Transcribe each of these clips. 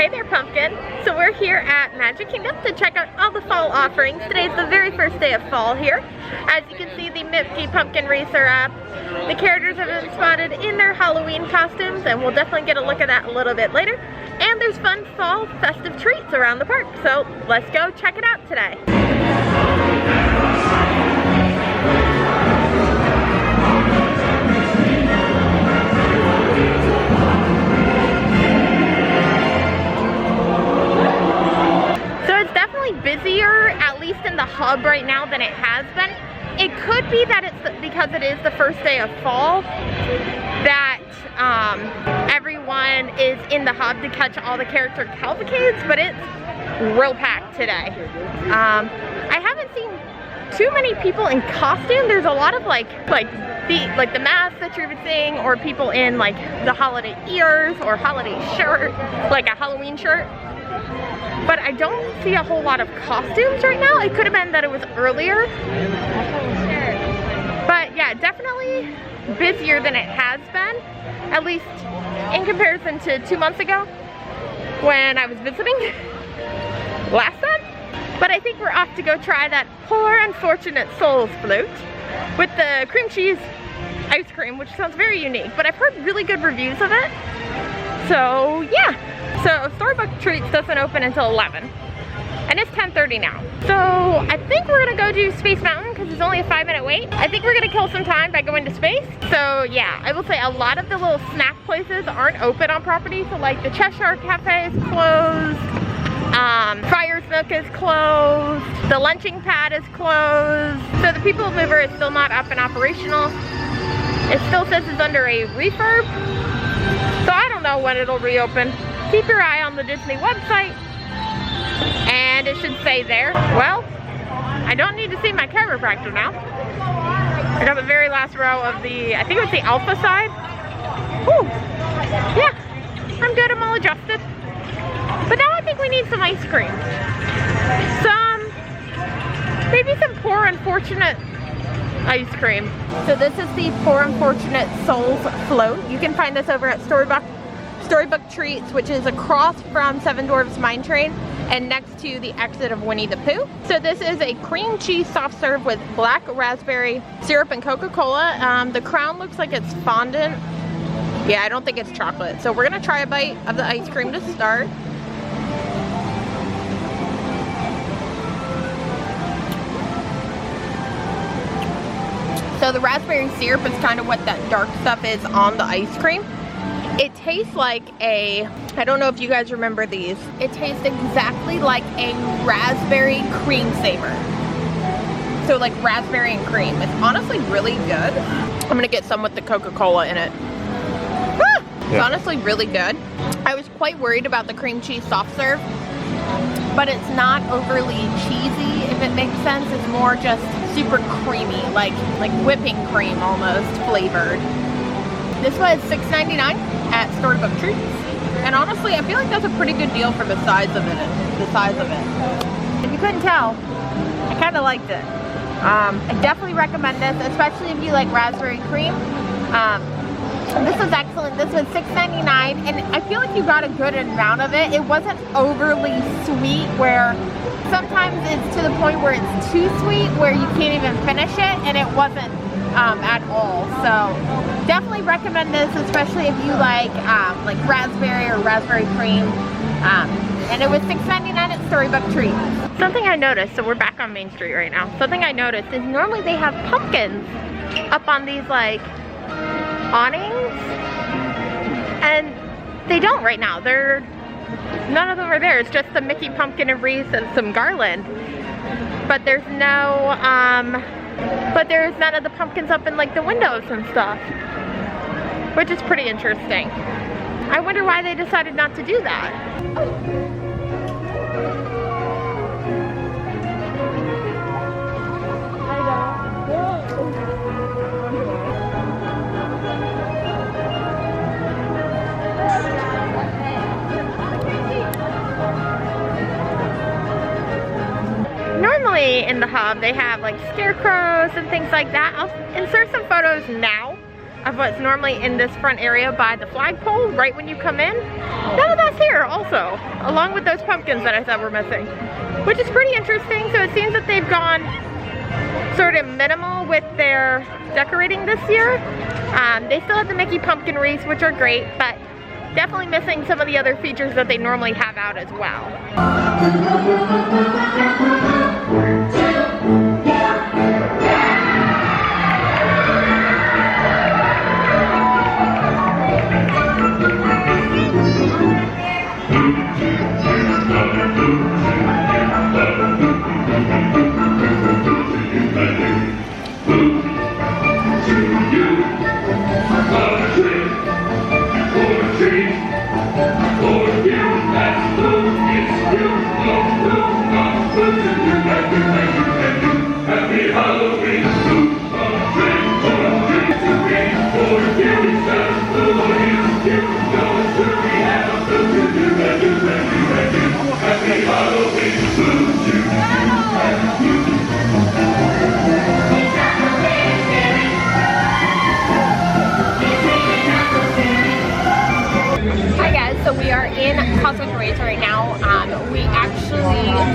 Hey there, Pumpkin. So we're here at Magic Kingdom to check out all the fall offerings. Today's the very first day of fall here. As you can see, the Mickey Pumpkin wreaths are up. The characters have been spotted in their Halloween costumes, and we'll definitely get a look at that a little bit later. And there's fun fall festive treats around the park, so let's go check it out today. Busier, at least in the hub right now, than it has been. It could be that it's because it is the first day of fall that everyone is in the hub to catch all the character cavalcades, but it's real packed today. I haven't seen too many people in costume. There's a lot of like the masks that you're seeing, or people in like the holiday ears or holiday shirt, like a Halloween shirt. But I don't see a whole lot of costumes right now. It could have been that it was earlier. But yeah, definitely busier than it has been, at least in comparison to 2 months ago when I was visiting last time. But I think we're off to go try that Poor Unfortunate Souls float with the cream cheese ice cream, which sounds very unique, but I've heard really good reviews of it. So yeah. So Storybook Treats doesn't open until 11, and it's 10:30 now. So I think we're gonna go do Space Mountain because it's only a 5-minute wait. I think we're gonna kill some time by going to Space. So yeah, I will say a lot of the little snack places aren't open on property. So like the Cheshire Cafe is closed, Friar's Nook is closed, the Lunching Pad is closed. So the People Mover is still not up and operational. It still says it's under a refurb. So I don't know when it'll reopen. Keep your eye on the Disney website, and it should say there. Well, I don't need to see my chiropractor now. I got the very last row of the, I think it was the Alpha side. Whew. Yeah, I'm good, I'm all adjusted. But now I think we need some ice cream. Maybe some Poor Unfortunate ice cream. So this is the Poor Unfortunate Souls float. You can find this over at Storybook Treats, which is across from Seven Dwarfs Mine Train and next to the exit of Winnie the Pooh. So this is a cream cheese soft serve with black raspberry syrup and Coca-Cola. The crown looks like it's fondant. Yeah, I don't think it's chocolate. So we're gonna try a bite of the ice cream to start. So the raspberry syrup is kind of what that dark stuff is on the ice cream. It tastes like a, I don't know if you guys remember these. It tastes exactly like a raspberry cream saver. So like raspberry and cream. It's honestly really good. I'm gonna get some with the Coca-Cola in it. It's honestly really good. I was quite worried about the cream cheese soft serve, but it's not overly cheesy, if it makes sense. It's more just super creamy, like whipping cream almost flavored. This was $6.99 at Storybook Treats, and honestly, I feel like that's a pretty good deal for the size of it. If you couldn't tell, I kind of liked it. I definitely recommend this, especially if you like raspberry cream. This was excellent. This was $6.99, and I feel like you got a good amount of it. It wasn't overly sweet, where sometimes it's to the point where it's too sweet, where you can't even finish it, and it wasn't at all. So definitely recommend this, especially if you like raspberry or raspberry cream. And it was $6.99 at Storybook Treats. Something I noticed, so we're back on Main Street right now. Something I noticed is normally they have pumpkins up on these like awnings, and they don't right now. None of them are there. It's just the Mickey pumpkin and wreath and some garland. But there's no there's none of the pumpkins up in like the windows and stuff, which is pretty interesting. I wonder why they decided not to do that. Normally in the hub they have like scarecrows and things like that. I'll insert some photos now of what's normally in this front area by the flagpole right when you come in. None of that's here also, along with those pumpkins that I said were missing, which is pretty interesting. So it seems that they've gone sort of minimal with their decorating this year. They still have the Mickey pumpkin wreaths, which are great, but definitely missing some of the other features that they normally have out as well.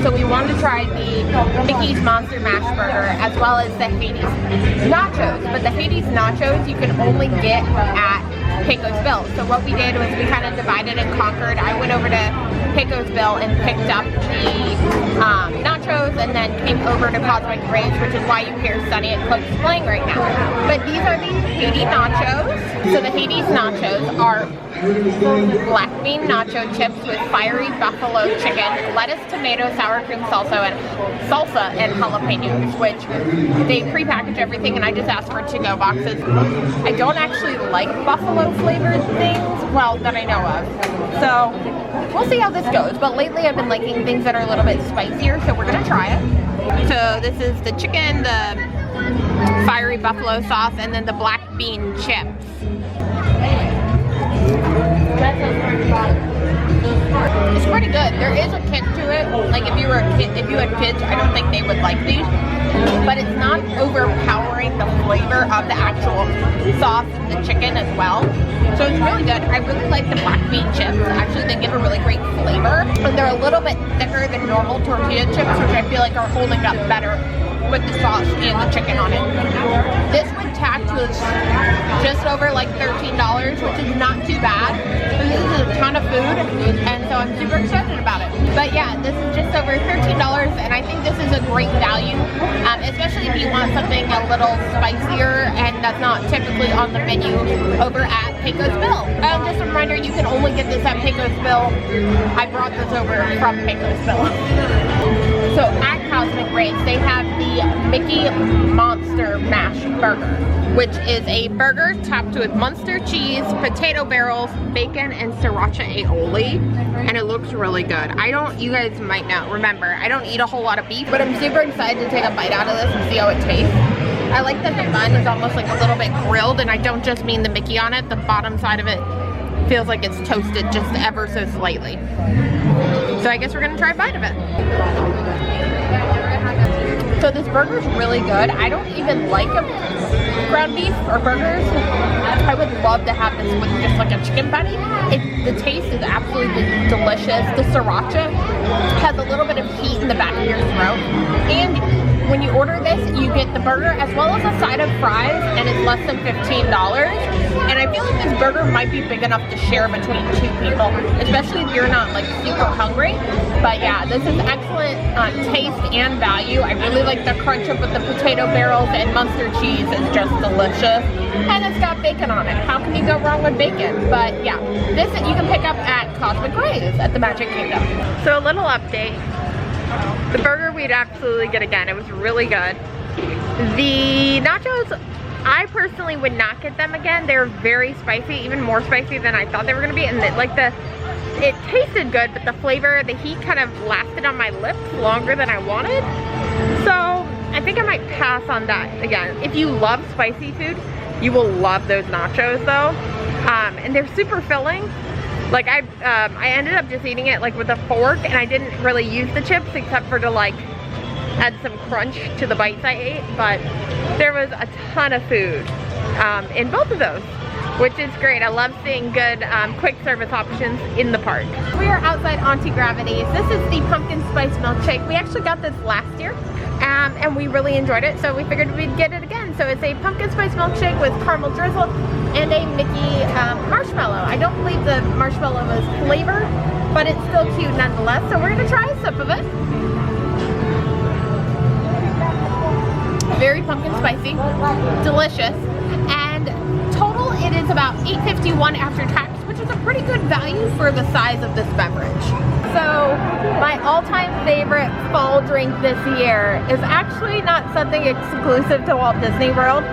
So we wanted to try the Mickey's Monster Mash Burger as well as the Hades Nachos. But the Hades Nachos you can only get at Pecos Bill. So what we did was we kind of divided and conquered. I went over to Pecos Bill and picked up the nachos and then came over to Cosmic Graves, which is why you hear Sunny at Close playing right now. But these are the Hades Nachos. So the Hades Nachos are black bean nacho chips with fiery buffalo chicken, lettuce, tomato, sour cream salsa, and jalapenos, which they pre-package everything, and I just asked for to-go boxes. I don't actually like buffalo flavored things, well, that I know of. So we'll see how this goes, but lately I've been liking things that are a little bit spicier, so we're gonna try it. So this is the chicken, the fiery buffalo sauce, and then the black bean chips. It's pretty good. There is a kick to it. Like if you were a kid, if you had kids, I don't think they would like these. But it's not overpowering the flavor of the actual sauce and the chicken as well. So it's really good. I really like the black bean chips. Actually, they give a really great flavor. And they're a little bit thicker than normal tortilla chips, which I feel like are holding up better with the sauce and the chicken on it. This one tax was just over like $13, which is not too bad. This is a ton of food, and so I'm super excited about it. But yeah, this is just over $13, and I think this is a great value, especially if you want something a little spicier and that's not typically on the menu over at Pecos Bill. Just a reminder, you can only get this at Pecos Bill. I brought this over from Pecos Bill. So at Cosmic Graves, they have the Mickey Monster Mash Burger, which is a burger topped with Munster cheese, potato barrels, bacon, and sriracha aioli, and it looks really good. You guys might not remember, I don't eat a whole lot of beef, but I'm super excited to take a bite out of this and see how it tastes. I like that the bun is almost like a little bit grilled, and I don't just mean the Mickey on it. The bottom side of it feels like it's toasted just ever so slightly. So I guess we're gonna try a bite of it. So this burger's really good. I don't even like ground beef or burgers. I would love to have this with just like a chicken patty. The taste is absolutely delicious. The sriracha has a little bit of heat in the back of your throat. And when you order this, you get the burger as well as a side of fries, and it's less than $15. And I feel like this burger might be big enough to share between two people, especially if you're not like super hungry. But yeah, this is excellent taste and value. I really like the crunch up with the potato barrels, and Munster cheese is just delicious. And it's got bacon on it. How can you go wrong with bacon? But yeah, this you can pick up at Cosmic Graves at the Magic Kingdom. So a little update. The burger we'd absolutely get again. It was really good. The nachos, I personally would not get them again. They're very spicy, even more spicy than I thought they were gonna be. And it tasted good, but the flavor, the heat kind of lasted on my lips longer than I wanted. So I think I might pass on that again. If you love spicy food, you will love those nachos though. And they're super filling. Like I ended up just eating it like with a fork, and I didn't really use the chips except for to like add some crunch to the bites I ate, but there was a ton of food. in both of those, which is great. I love seeing good quick service options in the park. We are outside Auntie Gravity's. This is the pumpkin spice milkshake. We actually got this last year and we really enjoyed it, so we figured we'd get it again. So it's a pumpkin spice milkshake with caramel drizzle and a Mickey marshmallow. I don't believe the marshmallow is flavored, but it's still cute nonetheless. So we're gonna try a sip of it. Very pumpkin spicy, delicious, and total it is about $8.51 after tax, which is a pretty good value for the size of this beverage. So my all-time favorite fall drink this year is actually not something exclusive to Walt Disney World.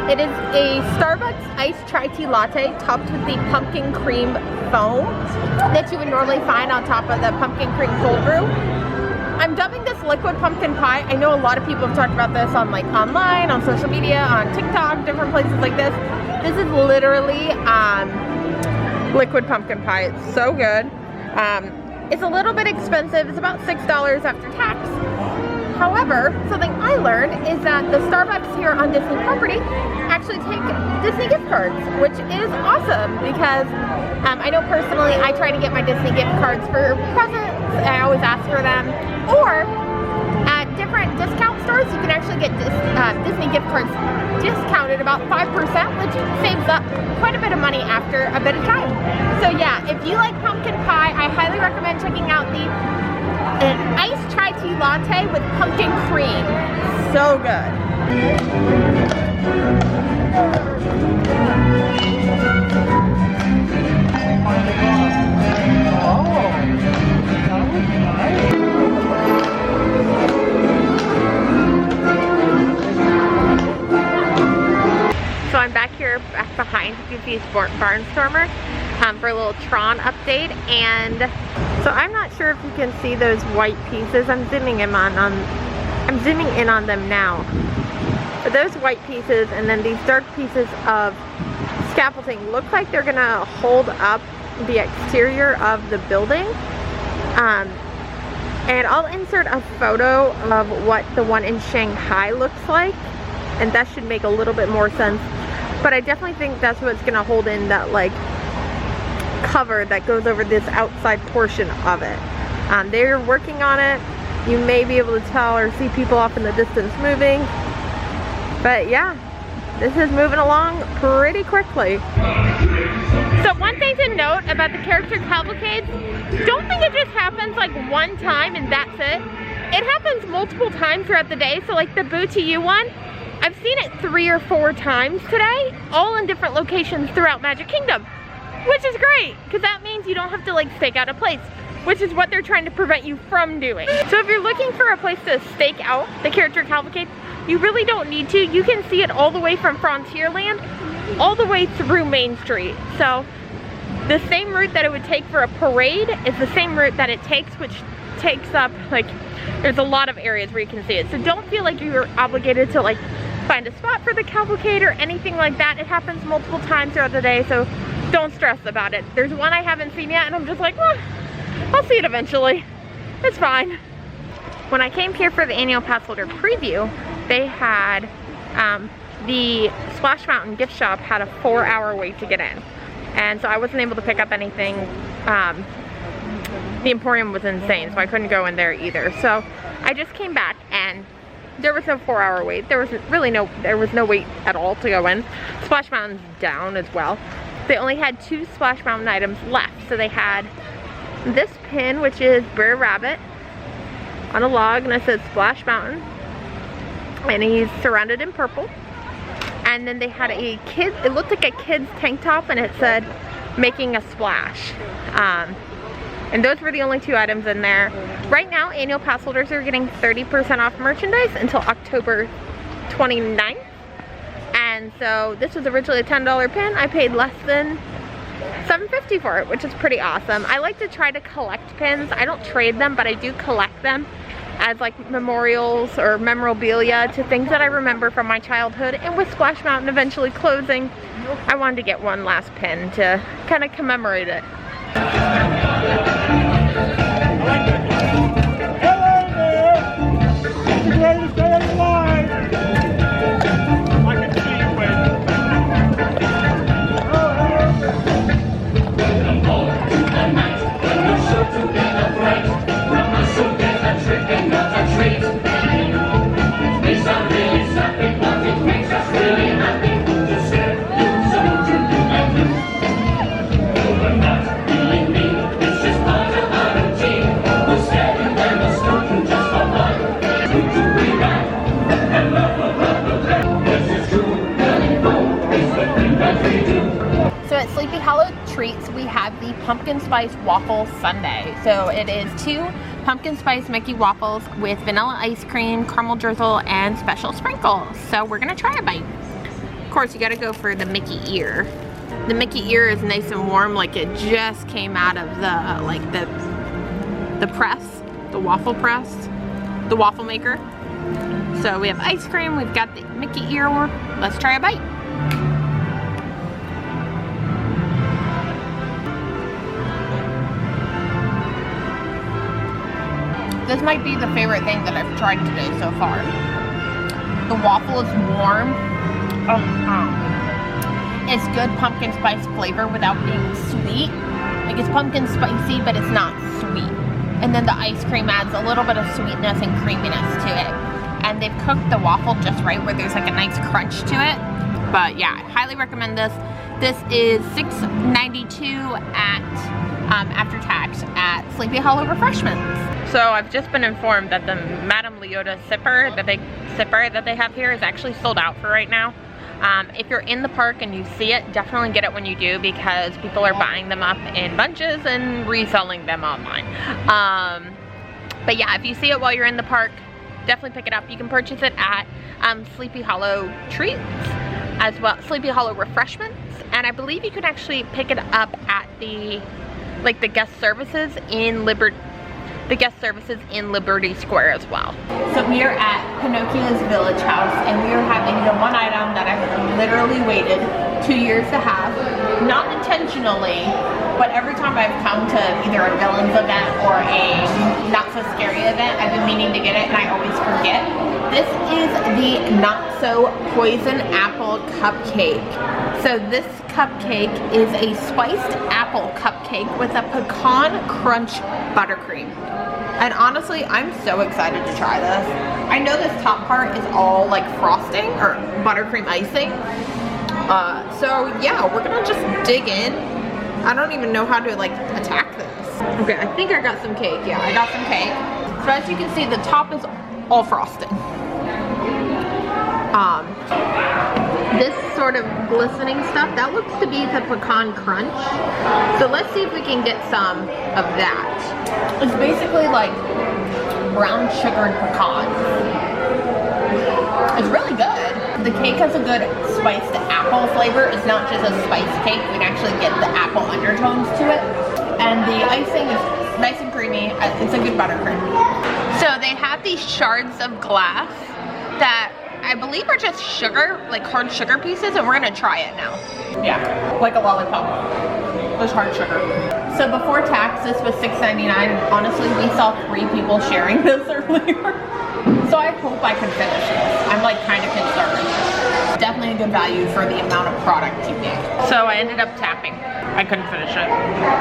It is a Starbucks iced chai tea latte topped with the pumpkin cream foam that you would normally find on top of the pumpkin cream cold brew. I'm dubbing this liquid pumpkin pie. I know a lot of people have talked about this on online, on social media, on TikTok, different places like this. This is literally liquid pumpkin pie. It's so good. It's a little bit expensive. It's about $6 after tax. However, something I learned is that the Starbucks here on Disney property actually take Disney gift cards, which is awesome because I know personally I try to get my Disney gift cards for presents. I always ask for them. Or at different discount stores, you can actually get Disney gift cards discounted about 5%, which saves up quite a bit of money after a bit of time. So yeah, if you like pumpkin pie, I highly recommend checking out the iced chai tea latte with pumpkin cream. So good. So I'm back here, back behind Goofy's Barnstormer for a little Tron update, and so I'm not sure if you can see those white pieces. I'm zooming in on them now. But those white pieces and then these dark pieces of scaffolding look like they're gonna hold up the exterior of the building. And I'll insert a photo of what the one in Shanghai looks like, and that should make a little bit more sense. But I definitely think that's what's gonna hold in that like cover that goes over this outside portion of it. They're working on it. You may be able to tell or see people off in the distance moving. But yeah, this is moving along pretty quickly. So one thing to note about the Character Cavalcades, don't think it just happens like one time and that's it. It happens multiple times throughout the day. So like the Boo to You one, I've seen it 3 or 4 times today, all in different locations throughout Magic Kingdom, which is great because that means you don't have to like stake out a place, which is what they're trying to prevent you from doing. So if you're looking for a place to stake out the Character Cavalcade, you really don't need to. You can see it all the way from Frontierland all the way through Main Street. So the same route that it would take for a parade is the same route that it takes, which takes up like, there's a lot of areas where you can see it. So don't feel like you're obligated to like find a spot for the cavalcade or anything like that. It happens multiple times throughout the day, so don't stress about it. There's one I haven't seen yet and I'm just like, well, I'll see it eventually. It's fine. When I came here for the annual pass holder preview, they had the Splash Mountain gift shop had a 4-hour wait to get in. And so I wasn't able to pick up anything. The Emporium was insane, so I couldn't go in there either. So I just came back and there was no 4-hour wait. There was no wait at all to go in. Splash Mountain's down as well. They only had 2 Splash Mountain items left. So they had this pin, which is Brer Rabbit on a log, and it says Splash Mountain. And he's surrounded in purple. And then they had a kid, it looked like a kid's tank top, and it said making a splash. And those were the only 2 items in there. Right now, annual pass holders are getting 30% off merchandise until October 29th. And so this was originally a $10 pin. I paid less than $7.50 for it, which is pretty awesome. I like to try to collect pins. I don't trade them, but I do collect them as like memorials or memorabilia to things that I remember from my childhood. And with Splash Mountain eventually closing, I wanted to get one last pin to kind of commemorate it. Spice Waffle Sundae. So it is 2 pumpkin spice Mickey waffles with vanilla ice cream, caramel drizzle, and special sprinkles. So we're gonna try a bite. Of course, you gotta go for the Mickey ear. The Mickey ear is nice and warm, like it just came out of the press, the waffle press, the waffle maker. So we have ice cream, we've got the Mickey ear. Let's try a bite. This might be the favorite thing that I've tried today so far. The waffle is warm. It's good pumpkin spice flavor without being sweet. Like it's pumpkin spicy, but it's not sweet. And then the ice cream adds a little bit of sweetness and creaminess to it. And they've cooked the waffle just right where there's like a nice crunch to it. But yeah, I highly recommend this. This is $6.92 at after tax at Sleepy Hollow Refreshments. So I've just been informed that the Madame Liotta sipper, the big sipper that they have here, is actually sold out for right now. If you're in the park and you see it, definitely get it when you do, because people are buying them up in bunches and reselling them online. But yeah, if you see it while you're in the park, definitely pick it up. You can purchase it at Sleepy Hollow Treats as well, Sleepy Hollow Refreshments, and I believe you can actually pick it up at the guest services in Liberty Square as well. So we are at Pinocchio's Village House, and we are having the one item that I've literally waited 2 years to have. Not intentionally, but every time I've come to either a villains event or a not so scary event, I've been meaning to get it and I always forget. This is the Not So Poison Apple Cupcake. So this cupcake is a spiced apple cupcake with a pecan crunch buttercream. And honestly, I'm so excited to try this. I know this top part is all like frosting or buttercream icing. So yeah, we're gonna just dig in. I don't even know how to like attack this. Okay, I think I got some cake. Yeah, I got some cake. So as you can see, the top is all frosting. This sort of glistening stuff, that looks to be the pecan crunch. So let's see if we can get some of that. It's basically like brown sugared pecan. It's really good. The cake has a good spiced apple flavor. It's not just a spiced cake. We can actually get the apple undertones to it. And the icing is nice and creamy. It's a good buttercream. So they have these shards of glass that I believe are just sugar, like hard sugar pieces, and we're gonna try it now. Yeah, like a lollipop. There's hard sugar. So before tax, this was $6.99, and honestly, we saw 3 people sharing this earlier. So I hope I can finish this. I'm like kind of concerned. Definitely a good value for the amount of product you get. So I ended up tapping. I couldn't finish it.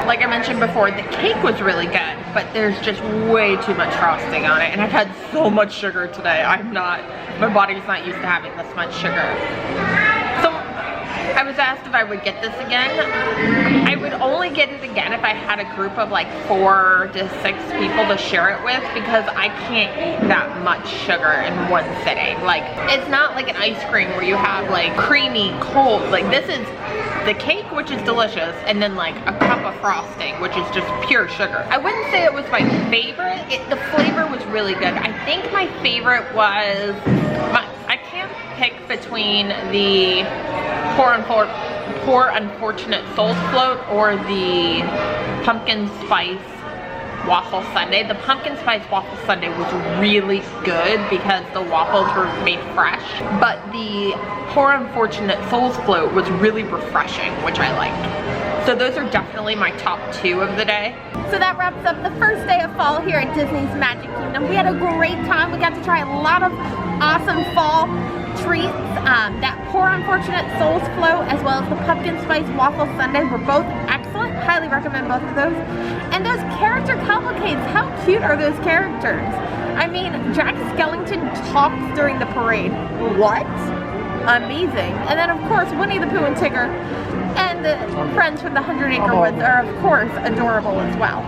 Like I mentioned before, the cake was really good, but there's just way too much frosting on it, and I've had so much sugar today. My body's not used to having this much sugar. So I was asked if I would get this again. I would only get it again if I had a group of like 4 to 6 people to share it with, because I can't eat that much sugar in one sitting. Like, it's not like an ice cream where you have like creamy, cold. Like this is the cake, which is delicious, and then like a cup of frosting, which is just pure sugar. I wouldn't say it was my favorite. The flavor was really good. I think my favorite was, I can't pick between the Poor Unfortunate Souls Float or the Pumpkin Spice Waffle Sundae. The Pumpkin Spice Waffle Sundae was really good because the waffles were made fresh, but the Poor Unfortunate Souls Float was really refreshing, which I liked. So those are definitely my top 2 of the day. So that wraps up the first day of fall here at Disney's Magic Kingdom. We had a great time. We got to try a lot of awesome fall treats. That Poor Unfortunate Souls Float as well as the Pumpkin Spice Waffle Sundae were both excellent. Highly recommend both of those. And those Character Cavalcades, how cute are those characters? I mean, Jack Skellington talks during the parade. What? Amazing. And then of course Winnie the Pooh and Tigger and the friends from the 100 Acre Woods are of course adorable as well.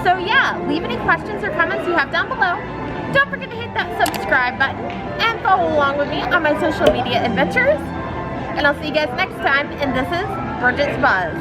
So yeah, leave any questions or comments you have down below. Don't forget to hit that subscribe button and follow along with me on my social media adventures. And I'll see you guys next time, and this is Bridget's Buzz.